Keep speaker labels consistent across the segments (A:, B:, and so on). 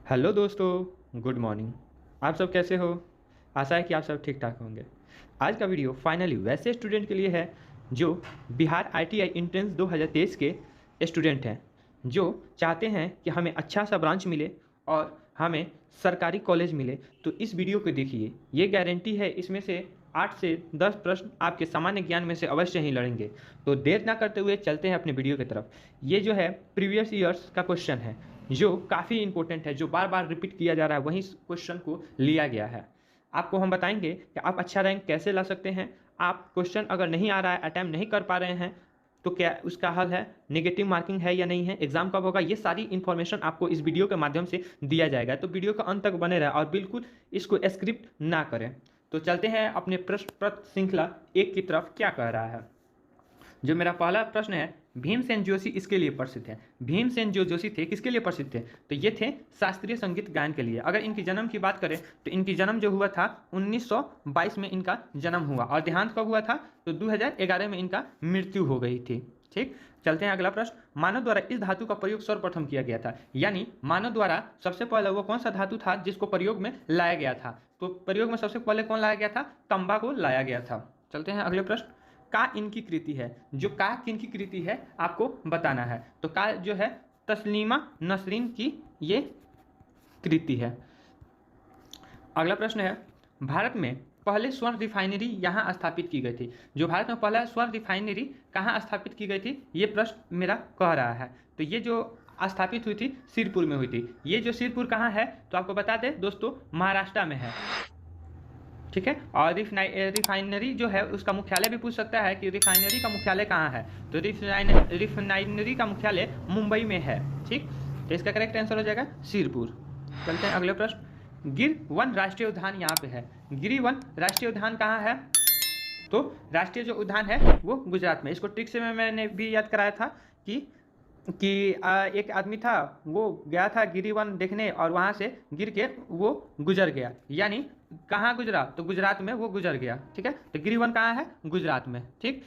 A: Hello दोस्तों, good morning. आप सब कैसे हो? आशा है कि आप सब ठीक ठाक होंगे। आज का वीडियो फाइनली वैसे स्टूडेंट के लिए है जो बिहार आईटीआई एंट्रेंस 2023 के स्टूडेंट हैं, जो चाहते हैं कि हमें अच्छा सा ब्रांच मिले और हमें सरकारी कॉलेज मिले। तो इस वीडियो को देखिए, ये गारंटी है इसमें से 8 से 10 प्रश्न आपके सामान्य ज्ञान में से अवश्य ही लड़ेंगे। तो देर ना करते हुए चलते हैं अपने वीडियो की तरफ। ये जो है प्रीवियस ईयर्स का क्वेश्चन है, जो काफ़ी इंपॉर्टेंट है, जो बार बार रिपीट किया जा रहा है, वही क्वेश्चन को लिया गया है। आपको हम बताएंगे कि आप अच्छा रैंक कैसे ला सकते हैं। आप क्वेश्चन अगर नहीं आ रहा है, अटैम्प्ट नहीं कर पा रहे हैं, तो क्या उसका हल है, नेगेटिव मार्किंग है या नहीं है, एग्जाम कब होगा, ये सारी इन्फॉर्मेशन आपको इस वीडियो के माध्यम से दिया जाएगा। तो वीडियो का अंत तक बने रहे और बिल्कुल इसको स्क्रिप्ट ना करें। तो चलते हैं अपने प्रश्न पत्र श्रृंखला 1 की तरफ। क्या कह रहा है? जो मेरा पहला प्रश्न है, भीमसेन जोशी इसके लिए प्रसिद्ध है। भीमसेन जो जोशी थे किसके लिए प्रसिद्ध थे? तो ये थे शास्त्रीय संगीत गायन के लिए। अगर इनकी जन्म की बात करें तो इनकी जन्म जो हुआ था 1922 में इनका जन्म हुआ, और देहांत कब हुआ था? तो 2011 में इनका मृत्यु हो गई थी। ठीक, चलते हैं अगला प्रश्न। मानव द्वारा इस धातु का प्रयोग सर्वप्रथम किया गया था, यानी मानव द्वारा सबसे पहले वो कौन सा धातु था जिसको प्रयोग में लाया गया था? तो प्रयोग में सबसे पहले कौन लाया गया था? तांबा को लाया गया था। चलते हैं अगले प्रश्न। का इनकी कृति है। जो का किनकी कृति है आपको बताना है। तो का जो है तस्लीमा नसरीन की ये कृति है। अगला प्रश्न है, भारत में पहले स्वर्ण रिफाइनरी यहाँ स्थापित की गई थी। जो भारत में पहला स्वर्ण रिफाइनरी कहाँ स्थापित की गई थी, ये प्रश्न मेरा कह रहा है। तो ये जो स्थापित हुई थी सिरपुर में हुई थी। ये जो सिरपुर कहाँ है तो आपको बता दें दोस्तों, महाराष्ट्र में है। ठीक है, और रिफाइनरी जो है उसका मुख्यालय भी पूछ सकता है कि रिफाइनरी का मुख्यालय कहाँ है। तो रिफाइनरी का मुख्यालय मुंबई में है। ठीक, तो इसका करेक्ट आंसर हो जाएगा सिरपुर। चलते हैं अगले प्रश्न। गिर वन राष्ट्रीय उद्यान यहाँ पे है। गिरी वन राष्ट्रीय उद्यान कहाँ है? तो राष्ट्रीय जो उद्यान है वो गुजरात में। इसको ट्रिक से मैंने भी याद कराया था कि एक आदमी था, वो गया था गिरिवन देखने और वहाँ से गिर के वो गुजर गया। यानी कहाँ गुजरा? तो गुजरात में वो गुजर गया। ठीक है, तो गिरिवन कहाँ है? गुजरात में। ठीक,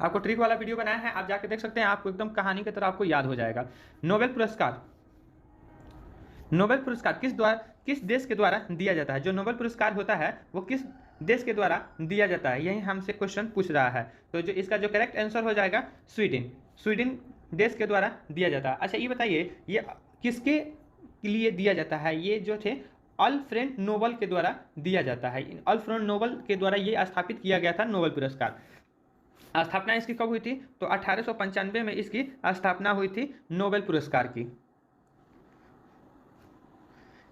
A: आपको ट्रिक वाला वीडियो बनाया है, आप जाके देख सकते हैं, आपको एकदम कहानी की तरह आपको याद हो जाएगा। नोबेल पुरस्कार, नोबेल पुरस्कार किस देश के द्वारा दिया जाता है? जो नोबेल पुरस्कार होता है वो किस देश के द्वारा दिया जाता है, यही हमसे क्वेश्चन पूछ रहा है। तो जो इसका जो करेक्ट आंसर हो जाएगा स्वीडन। स्वीडन देश के द्वारा दिया जाता है। अच्छा, ये बताइए ये किसके लिए दिया जाता है? ये जो थे अल्फ्रेड नोबेल के द्वारा दिया जाता है। अल्फ्रेड नोबेल के द्वारा ये स्थापित किया गया था नोबेल पुरस्कार। स्थापना इसकी कब हुई थी? तो 1895 में इसकी स्थापना हुई थी नोबेल पुरस्कार की।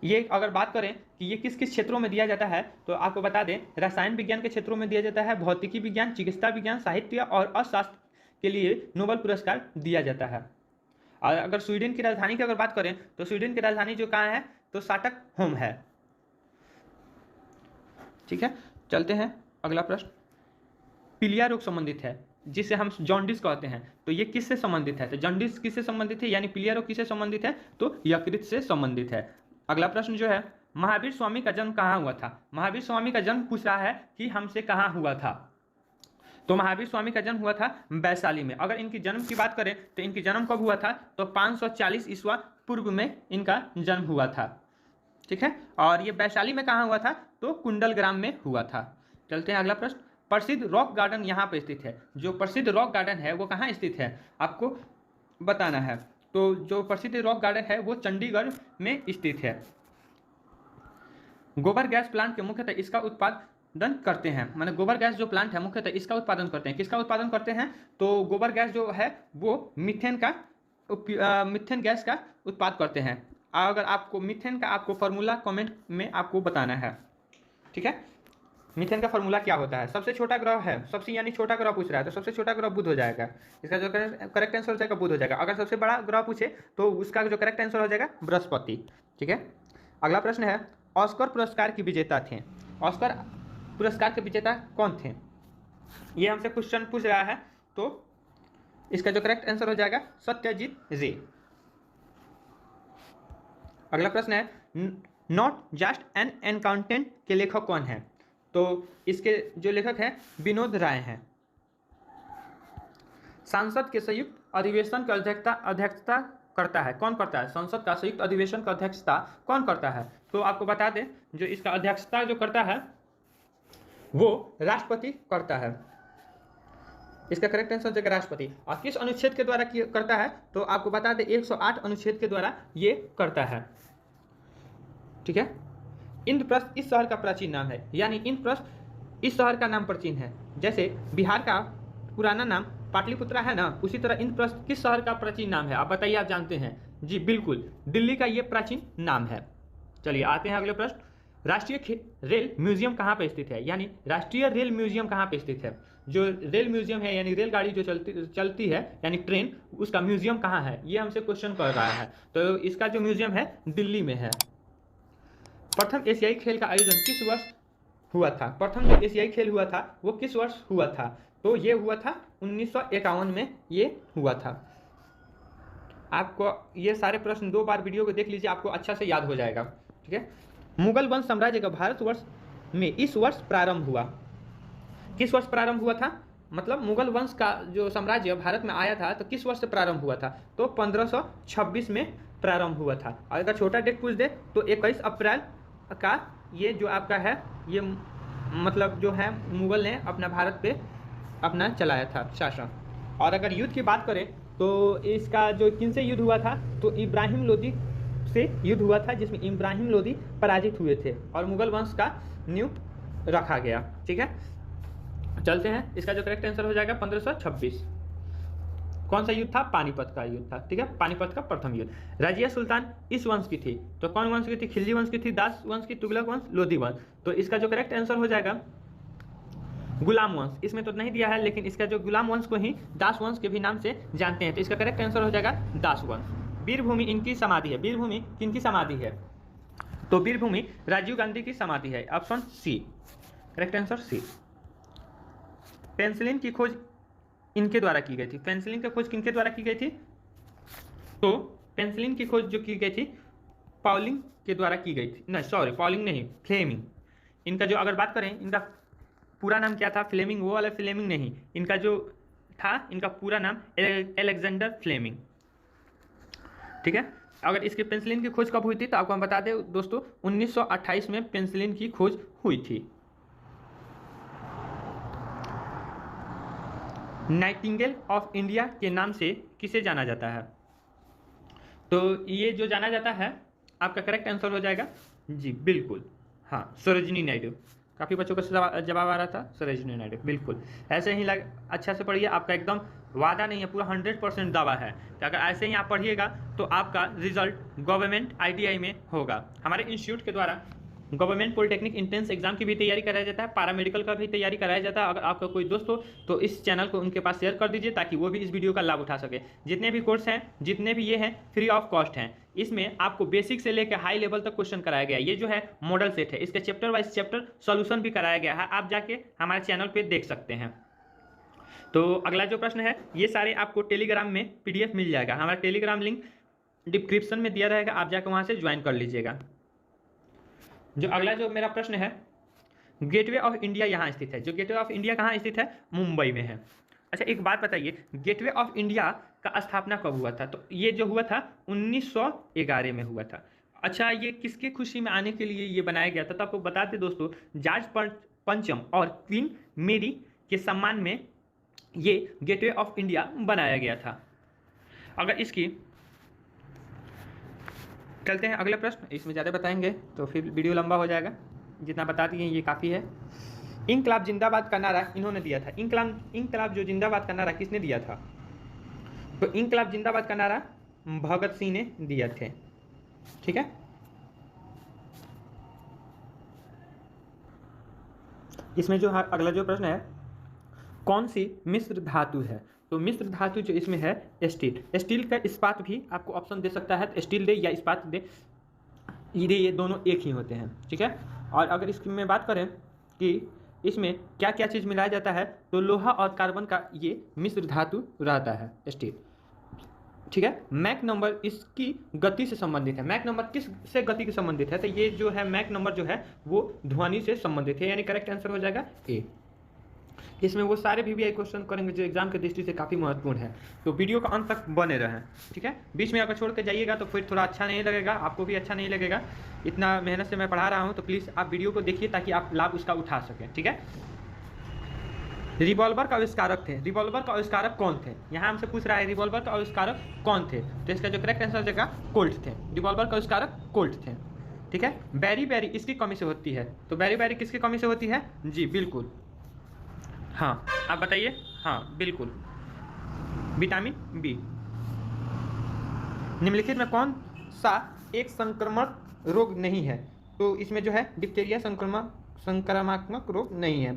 A: ये अगर बात करें कि ये किस किस क्षेत्रों में दिया जाता है तो आपको बता दें, रसायन विज्ञान के क्षेत्रों में दिया जाता है, भौतिकी विज्ञान, चिकित्सा विज्ञान, साहित्य और अर्थशास्त्र के लिए नोबेल पुरस्कार दिया जाता है। और अगर स्वीडन की राजधानी की अगर बात करें तो स्वीडन की राजधानी जो कहाँ है तो स्टॉकहोम होम है। ठीक है, चलते हैं अगला प्रश्न। पीलिया रोग संबंधित है जिसे हम जॉन्डिस कहते हैं, तो ये किससे संबंधित है? तो जॉन्डिस किससे संबंधित है, यानी पीलिया रोग किससे संबंधित है? तो यकृत से संबंधित है। अगला प्रश्न जो है, महावीर स्वामी का जन्म कहाँ हुआ था? महावीर स्वामी का जन्म पूछ रहा है कि हमसे कहाँ हुआ था। तो महावीर स्वामी का जन्म हुआ था वैशाली में। अगर इनकी जन्म की बात करें तो इनकी जन्म कब हुआ था? तो 540 ईस्वा पूर्व में इनका जन्म हुआ था। ठीक है, और ये वैशाली में कहाँ हुआ था? तो कुंडलग्राम में हुआ था। चलते हैं अगला प्रश्न। प्रसिद्ध रॉक गार्डन यहाँ पर स्थित है। जो प्रसिद्ध रॉक गार्डन है वो कहाँ स्थित है आपको बताना है। तो जो प्रसिद्ध रॉक गार्डन है वो चंडीगढ़ में स्थित है। गोबर गैस प्लांट के मुख्यतः इसका उत्पादन करते हैं, माने गोबर गैस जो प्लांट है मुख्यतः इसका उत्पादन करते हैं। किसका उत्पादन करते हैं? तो गोबर गैस जो है वो मीथेन गैस का उत्पाद करते हैं। अगर आपको मीथेन का आपको फॉर्मूला कमेंट में आपको बताना है। ठीक है, मीथेन का फॉर्मूला क्या होता है? सबसे छोटा ग्रह है, सबसे यानी छोटा ग्रह पूछ रहा है तो सबसे छोटा ग्रह बुध हो जाएगा। इसका जो करेक्ट आंसर हो जाएगा बुध हो जाएगा। अगर सबसे बड़ा ग्रह पूछे तो उसका जो करेक्ट आंसर हो जाएगा बृहस्पति। ठीक है, अगला प्रश्न है, ऑस्कर पुरस्कार के विजेता थे। ऑस्कर पुरस्कार के विजेता कौन थे? ये हमसे क्वेश्चन पूछ रहा है, तो इसका जो करेक्ट आंसर हो जाएगा सत्यजीत रे। अगला प्रश्न है, नॉट जस्ट एन अकाउंटेंट के लेखक कौन है? तो इसके जो लेखक हैं विनोद राय हैं। संसद के संयुक्त अधिवेशन की अध्यक्षता करता है? कौन करता है? संसद का संयुक्त अधिवेशन का अध्यक्षता कौन करता है? तो आपको बता दें, जो इसका अध्यक्षता जो करता है वो राष्ट्रपति करता है। इसका करेक्ट आंसर हो जाएगा राष्ट्रपति। और किस अनुच्छेद के द्वारा करता है? तो आपको बता दें 108 अनुच्छेद के द्वारा ये करता है। ठीक है। इंद्रप्रस्थ इस शहर का प्राचीन नाम है, यानी इंद्रप्रस्थ इस शहर का नाम प्राचीन है। जैसे बिहार का पुराना नाम पाटलिपुत्रा है ना, उसी तरह इंद्रप्रस्थ किस शहर का प्राचीन नाम है? आप बताइए, आप जानते हैं? जी बिल्कुल, दिल्ली का ये प्राचीन नाम है। चलिए आते हैं अगले प्रश्न। राष्ट्रीय रेल म्यूजियम कहाँ पे स्थित है? यानी राष्ट्रीय रेल म्यूजियम कहाँ पे स्थित है? जो रेल म्यूजियम है यानी रेलगाड़ी जो चलती है यानी ट्रेन, उसका म्यूजियम कहाँ है? ये हमसे क्वेश्चन कर रहा है। तो इसका जो म्यूजियम है दिल्ली में है। प्रथम एशियाई खेल का आयोजन किस वर्ष हुआ था? प्रथम जो एशियाई खेल हुआ था वो किस वर्ष हुआ था? तो ये हुआ था 1951 में ये हुआ था। आपको ये सारे प्रश्न 2 बार वीडियो को देख लीजिए, आपको अच्छा से याद हो जाएगा। ठीक है। मुगल वंश साम्राज्य का भारतवर्ष में इस वर्ष प्रारंभ हुआ। किस वर्ष प्रारंभ हुआ था? मतलब मुगल वंश का जो साम्राज्य भारत में आया था तो किस वर्ष से प्रारंभ हुआ था? तो 1526 में प्रारंभ हुआ था। और अगर छोटा डेट पूछ दे तो 21 अप्रैल का ये जो आपका है ये मतलब जो है मुगल ने अपना भारत पे अपना चलाया था शासन। और अगर युद्ध की बात करें तो इसका जो किनसे युद्ध हुआ था? तो इब्राहिम लोदी से युद्ध हुआ था, जिसमें इब्राहिम लोदी पराजित हुए थे और मुगल वंश का नींव रखा गया। ठीक है, चलते हैं। इसका जो करेक्ट आंसर हो जाएगा 1526। कौन सा युद्ध था? पानीपत का युद्ध था। ठीक है, पानीपत का प्रथम युद्ध। रजिया सुल्तान इस वंश की थी, तो कौन वंश की थी? खिलजी वंश की थी, दास वंश की, तुगलक वंश, लोधी वंश। तो इसका जो करेक्ट आंसर हो जाएगा गुलाम वंश। इसमें तो नहीं दिया है, लेकिन इसका जो गुलाम वंश को ही दास वंश के भी नाम से जानते हैं, तो इसका करेक्ट आंसर हो जाएगा दास वंश। वीरभूमि इनकी समाधि है। वीरभूमि किनकी समाधि है? तो वीरभूमि राजीव गांधी की समाधि है। Option C, correct answer C. Penicillin की खोज इनके द्वारा की गई थी। पेंसिलिन की खोज किनके द्वारा की गई थी? तो पेंसिलिन की खोज जो की गई थी पाउलिंग के द्वारा की गई थी। नहीं सॉरी, पाउलिंग नहीं, फ्लेमिंग। इनका जो अगर बात करें, इनका पूरा नाम क्या था? फ्लेमिंग, वो वाला फ्लेमिंग नहीं, इनका जो था इनका पूरा नाम अलेक्जेंडर फ्लेमिंग। ठीक है। अगर इसके पेंसिलिन की खोज कब हुई थी तो आपको हम बता दें दोस्तों, 1928 में पेंसिलिन की खोज हुई थी। नाइटिंगेल ऑफ इंडिया के नाम से किसे जाना जाता है? तो ये जो जाना जाता है आपका करेक्ट आंसर हो जाएगा जी बिल्कुल, हाँ, सरोजिनी नायडू। काफ़ी बच्चों का जवाब आ रहा था सरोजिनी नायडू, बिल्कुल। ऐसे ही अच्छा से पढ़िए, आपका एकदम वादा नहीं है, पूरा 100% दावा है। तो अगर ऐसे ही आप पढ़िएगा तो आपका रिजल्ट गवर्नमेंट ITI में होगा। हमारे इंस्टीट्यूट के द्वारा गवर्नमेंट पॉलिटेक्निक इंट्रेंस एग्जाम की भी तैयारी कराया जाता है, पैरामेडिकल का भी तैयारी कराया जाता है। अगर आपका कोई दोस्त हो तो इस चैनल को उनके पास शेयर कर दीजिए ताकि वो भी इस वीडियो का लाभ उठा सके। जितने भी कोर्स हैं, जितने भी ये हैं, फ्री ऑफ कॉस्ट हैं। इसमें आपको बेसिक से लेकर हाई लेवल तक क्वेश्चन कराया गया है। ये जो है मॉडल सेट है, इसके चैप्टर वाइज चैप्टर सॉल्यूशन भी कराया गया है, आप जाके हमारे चैनल पर देख सकते हैं। तो अगला जो प्रश्न है, ये सारे आपको टेलीग्राम में PDF मिल जाएगा। हमारा टेलीग्राम लिंक डिस्क्रिप्शन में दिया रहेगा, आप जाकर वहाँ से ज्वाइन कर लीजिएगा। जो अगला जो मेरा प्रश्न है, गेटवे ऑफ इंडिया यहाँ स्थित है। जो गेटवे ऑफ इंडिया कहाँ स्थित है? मुंबई में है। अच्छा एक बात बताइए, गेटवे ऑफ इंडिया का स्थापना कब हुआ था? तो ये जो हुआ था 1911 में हुआ था। अच्छा ये किसकी खुशी में आने के लिए ये बनाया गया था? तो आपको बता दें दोस्तों, जॉर्ज पंचम और क्वीन मेरी के सम्मान में ये गेटवे ऑफ इंडिया बनाया गया था। अगर इसकी चलते हैं अगले प्रश्न, इसमें ज़्यादा बताएंगे तो फिर वीडियो लंबा हो जाएगा। जितना बता दिए ये काफ़ी है। इंकलाब जिंदाबाद का नारा इन्होंने दिया था। इंकलाब जो जिंदाबाद का नारा किसने दिया था? तो इंकलाब जिंदाबाद का नारा भगत सिंह ने दिया थे। ठीक है, इसमें जो अगला जो प्रश्न है, कौन सी मिश्र धातु है? तो मिश्र धातु जो इसमें है स्टील। स्टील का इस्पात भी आपको ऑप्शन दे सकता है, तो स्टील दे या इस्पात दे, ये दोनों एक ही होते हैं। ठीक है। और अगर इसकी में बात करें कि इसमें क्या क्या चीज़ मिलाया जाता है, तो लोहा और कार्बन का ये मिश्र धातु रहता है स्टील। ठीक है। मैक नंबर इसकी गति से संबंधित है। मैक नंबर किस से गति से संबंधित है? तो ये जो है मैक नंबर जो है वो ध्वनि से संबंधित है, यानी करेक्ट आंसर हो जाएगा ए। इसमें वो सारे VVI क्वेश्चन करेंगे जो एग्जाम की दृष्टि से काफ़ी महत्वपूर्ण है। तो वीडियो का अंत तक बने रहें, ठीक है। बीच में अगर छोड़ के जाइएगा तो फिर थोड़ा अच्छा नहीं लगेगा, आपको भी अच्छा नहीं लगेगा। इतना मेहनत से मैं पढ़ा रहा हूँ तो प्लीज़ आप वीडियो को देखिए ताकि आप लाभ उसका उठा सकें, ठीक है। रिवॉल्वर का आविष्कारक थे, रिवॉल्वर का आविष्कारक कौन थे? यहाँ हमसे पूछ रहा है रिवॉल्वर का आविष्कारक कौन थे, तो इसका जो करेक्ट आंसर हो जाएगा कोल्ट थे। रिवॉल्वर का आविष्कारक कोल्ट थे, ठीक है। बैरी बैरी इसकी कमी से होती है, तो बैरी बैरी किसकी कमी से होती है? जी बिल्कुल, हाँ आप बताइए। हाँ बिल्कुल, विटामिन बी। निम्नलिखित में कौन सा एक संक्रामक रोग नहीं है? तो इसमें जो है डिप्थीरिया संक्रामक रोग नहीं है।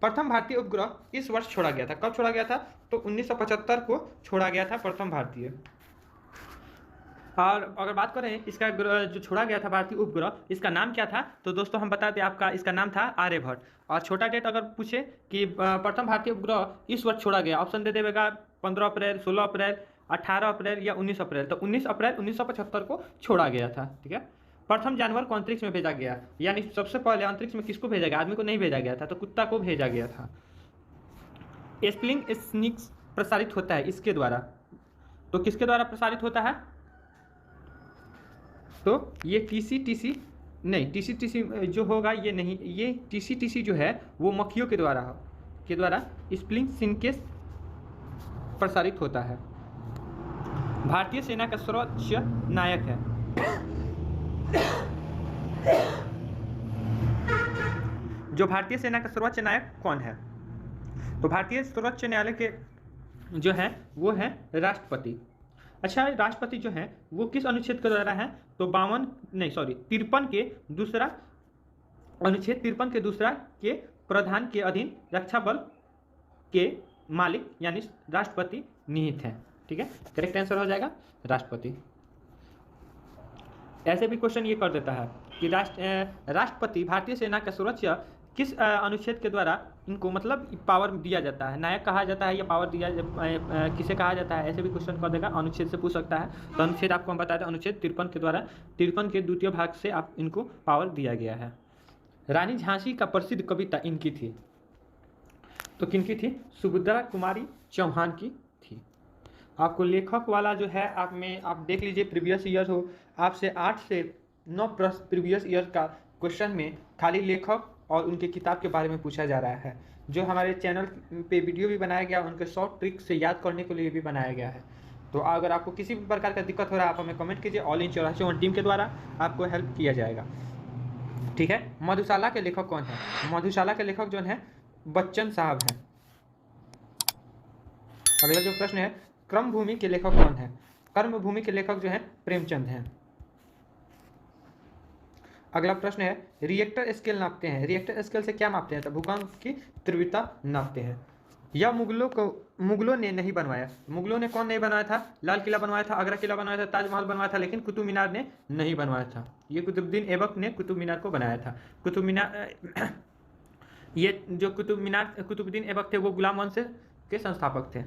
A: प्रथम भारतीय उपग्रह इस वर्ष छोड़ा गया था। कब छोड़ा गया था? तो 1975 को छोड़ा गया था प्रथम भारतीय। और अगर बात करें इसका जो छोड़ा गया था भारतीय उपग्रह, इसका नाम क्या था? तो दोस्तों हम बता दें आपका, इसका नाम था आर्यभट्ट। और छोटा डेट अगर पूछे कि प्रथम भारतीय उपग्रह इस वर्ष छोड़ा गया, ऑप्शन दे देगा 15 अप्रैल, 16 अप्रैल, 18 अप्रैल या 19 अप्रैल। तो 19 अप्रैल 1975 को छोड़ा गया था, ठीक है। प्रथम जानवर को अंतरिक्ष में भेजा गया, यानी सबसे पहले अंतरिक्ष में किसको भेजा गया? आदमी को नहीं भेजा गया था, तो कुत्ता को भेजा गया था। स्प्लिंग स्निक्स प्रसारित होता है इसके द्वारा, तो किसके द्वारा प्रसारित होता है? तो ये टीसी नहीं, टीसी जो होगा ये नहीं, ये टीसी जो है वो मक्खियों के द्वारा स्प्लिंग सिनकेस प्रसारित होता है। भारतीय सेना का सर्वोच्च नायक है। जो भारतीय सेना का सर्वोच्च नायक कौन है? तो भारतीय सर्वोच्च न्यायालय के जो है वो है राष्ट्रपति। अच्छा, राष्ट्रपति जो है वो किस अनुच्छेद के द्वारा है? तो 53 के दूसरा अनुच्छेद 53 के दूसरा के प्रावधान के अधीन रक्षा बल के मालिक यानी राष्ट्रपति निहित है, ठीक है। करेक्ट आंसर हो जाएगा राष्ट्रपति। ऐसे भी क्वेश्चन ये कर देता है कि राष्ट्रपति भारतीय सेना का सुरक्षा किस अनुच्छेद के द्वारा इनको मतलब पावर दिया जाता है? नायक कहा जाता है या पावर दिया किसे कहा जाता है? ऐसे भी क्वेश्चन कर देगा, अनुच्छेद से पूछ सकता है। तो अनुच्छेद आपको हम बता दें, अनुच्छेद 53 के द्वारा 53 के द्वितीय भाग से आप इनको पावर दिया गया है। रानी झांसी का प्रसिद्ध कविता इनकी थी, तो किनकी थी? सुभद्रा कुमारी चौहान की थी। आपको लेखक वाला जो है आप देख लीजिए, प्रीवियस ईयर हो, आपसे 8 से 9 प्रश्न प्रीवियस ईयर का क्वेश्चन में खाली लेखक और उनके किताब के बारे में पूछा जा रहा है। जो हमारे चैनल पे वीडियो भी बनाया गया, उनके शॉर्ट ट्रिक से याद करने के लिए भी बनाया गया है। तो अगर आपको किसी भी प्रकार का दिक्कत हो रहा है आप हमें कमेंट कीजिए, ऑल इन 84 टीम के द्वारा आपको हेल्प किया जाएगा, ठीक है। मधुशाला के लेखक कौन है? मधुशाला के लेखक जो है बच्चन साहब हैं। अगला जो प्रश्न है, कर्मभूमि के लेखक कौन है? कर्मभूमि के लेखक जो है प्रेमचंद हैं। अगला प्रश्न है, रिएक्टर स्केल नापते हैं। रिएक्टर स्केल से क्या मापते हैं? तो भूकंप की तीव्रता नापते हैं। यह मुगलों ने नहीं बनवाया। मुगलों ने कौन नहीं बनाया था? लाल किला बनवाया था, आगरा किला बनवाया था, ताजमहल बनवाया था, लेकिन कुतुब मीनार ने नहीं बनवाया था। ये कुतुबुद्दीन ऐबक ने कुतुब मीनार को बनाया था। कुतुब मीनार ये जो कुतुबुद्दीन ऐबक थे वो गुलाम वंश के संस्थापक थे।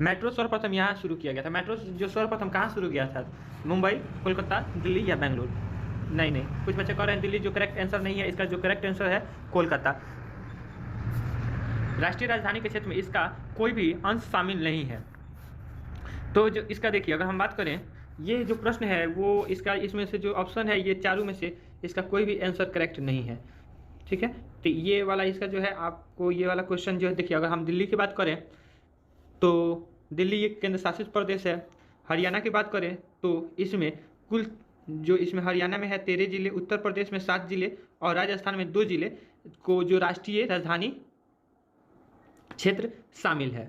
A: मेट्रो सर्वप्रथम यहाँ शुरू किया गया था। मेट्रो जो सर्वप्रथम कहाँ शुरू किया था? मुंबई, कोलकाता, दिल्ली या बेंगलुरु? नहीं, कुछ बच्चे कह रहे हैं दिल्ली, जो करेक्ट आंसर नहीं है। इसका जो करेक्ट आंसर है कोलकाता। राष्ट्रीय राजधानी के क्षेत्र में इसका कोई भी अंश शामिल नहीं है। तो जो इसका देखिए, अगर हम बात करें, ये जो प्रश्न है वो इसमें से जो ऑप्शन है ये चारों में से इसका कोई भी आंसर करेक्ट नहीं है, ठीक है। तो ये वाला इसका जो है आपको ये वाला क्वेश्चन जो है, देखिए अगर हम दिल्ली की बात करें तो दिल्ली एक केंद्र शासित प्रदेश है। हरियाणा की बात करें तो इसमें कुल जो इसमें हरियाणा में है 13 जिले, उत्तर प्रदेश में 7 जिले और राजस्थान में 2 जिले को जो राष्ट्रीय राजधानी क्षेत्र शामिल है।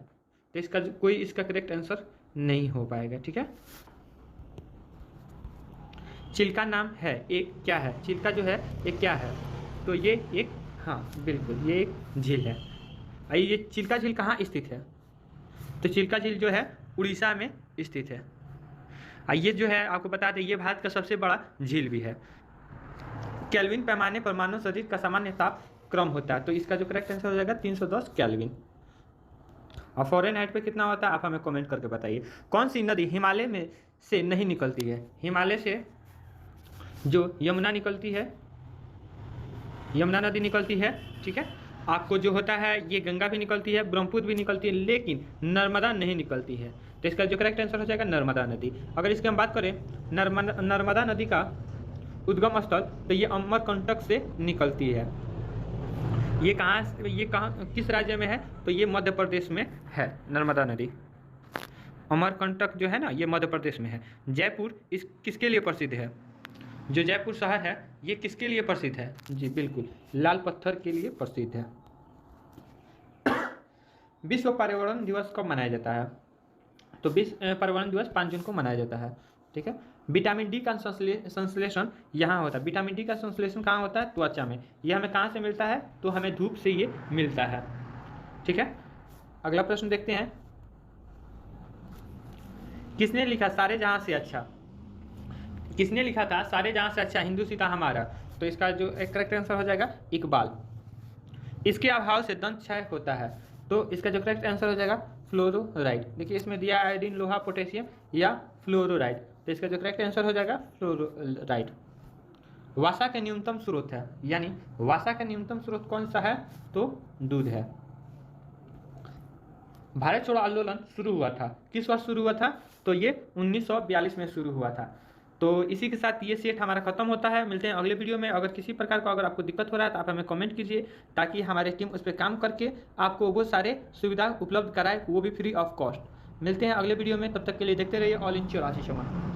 A: तो इसका कोई इसका करेक्ट आंसर नहीं हो पाएगा, ठीक है। चिल्का नाम है एक क्या है? चिल्का जो है एक क्या है? तो ये एक, हाँ बिल्कुल, ये एक झील है। ये चिल्का झील कहाँ स्थित है? तो चिल्का झील जो है उड़ीसा में स्थित है। ये जो है आपको बता दें ये भारत का सबसे बड़ा झील भी है। केल्विन पैमाने पर मानव शरीर का सामान्य ताप क्रम होता है। तो इसका जो करेक्ट आंसर हो जाएगा 310 केल्विन। और फ़ारेनहाइट पे कितना होता है आप हमें कमेंट करके बताइए। कौन सी नदी हिमालय में से नहीं निकलती है? हिमालय से जो यमुना निकलती है, यमुना नदी निकलती है, ठीक है। आपको जो होता है ये गंगा भी निकलती है, ब्रह्मपुत्र भी निकलती है, लेकिन नर्मदा नहीं निकलती है। तो इसका जो करेक्ट आंसर हो जाएगा नर्मदा नदी। अगर इसकी हम बात करें नर्मदा नदी का उद्गम स्थल, तो ये अमरकंटक से निकलती है। ये कहाँ किस राज्य में है? तो ये मध्य प्रदेश में है नर्मदा नदी। अमरकंटक जो है ना, ये मध्य प्रदेश में है। जयपुर इस किसके लिए प्रसिद्ध है? जो जयपुर शहर है ये किसके लिए प्रसिद्ध है? जी बिल्कुल, लाल पत्थर के लिए प्रसिद्ध है। विश्व पर्यावरण दिवस कब मनाया जाता है? तो विश्व पर्यावरण दिवस 5 जून को मनाया जाता है। ठीक है। विटामिन डी का संश्लेषण यहाँ होता है। विटामिन डी का संश्लेषण कहाँ होता है? त्वचा में। ये हमें कहाँ से मिलता है? तो हमें धूप से ये मिलता है। ठीक है। अगला प्रश्न देखते हैं। किसने लिखा सारे जहां से अच्छा? किसने लिखा था सारे जहां से अच्छा हिंदू सीता हमारा? तो इसका जो करेक्ट आंसर हो जाएगा इकबाल। इसके अभाव से दंत क्षय होता है, तो इसका जो करेक्ट आंसर हो जाएगा फ्लोरोराइड। देखिए इसमें दिया आयोडीन, लोहा, पोटेशियम या फ्लोरोराइड, तो इसका जो करेक्ट आंसर हो जाएगा फ्लोरोराइड। वसा का न्यूनतम स्रोत है, यानी वसा का न्यूनतम स्रोत कौन सा है? तो दूध है। भारत छोड़ो आंदोलन शुरू हुआ था, किस वर्ष शुरू हुआ था? तो ये 1942 में शुरू हुआ था। तो इसी के साथ ये सेट हमारा खत्म होता है। मिलते हैं अगले वीडियो में। अगर किसी प्रकार का अगर आपको दिक्कत हो रहा है तो आप हमें कमेंट कीजिए, ताकि हमारी टीम उस पर काम करके आपको वो सारे सुविधा उपलब्ध कराए, वो भी फ्री ऑफ कॉस्ट। मिलते हैं अगले वीडियो में, तब तक के लिए देखते रहिए ऑल इन 84 शमा।